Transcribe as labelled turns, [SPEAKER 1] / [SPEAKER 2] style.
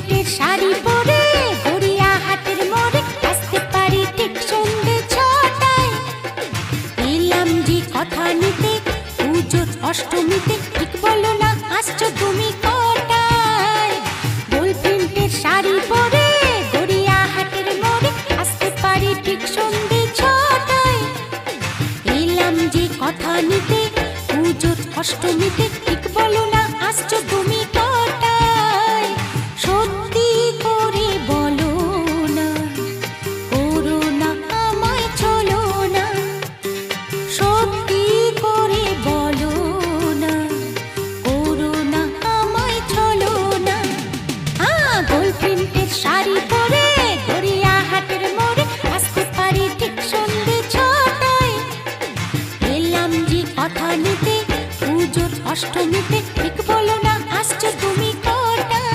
[SPEAKER 1] প্রিন্টের শাড়ি পরে গড়িয়াহাটের মোড়ে আসতে পারি ঠিক সন্ধ্যে 6টায়। এলাম যে কথা নিতে পুজোর অষ্টমীতে, ঠিক বলো না আসছো তুমি কটায়? গোল প্রিন্টের শাড়ি পরে গড়িয়াহাটের মোড়ে আসতে পারি ঠিক সন্ধ্যে 6টায়। এলাম যে কথা নিতে পুজোর অষ্টমীতে, ঠিক বলো না আসছো তুমি কটায়? সত্যি করে বলো না, করো না আমায় ছলো না। সত্যি করে বলো না, করো না আমায় ছলো না। গোল প্রিন্টের শাড়ি পরে গড়িয়াহাটের মোড়ে আসতে পারি ঠিক সন্ধ্যে 6টায়। এলাম যে কথা নিতে পুজোর অষ্টমীতে,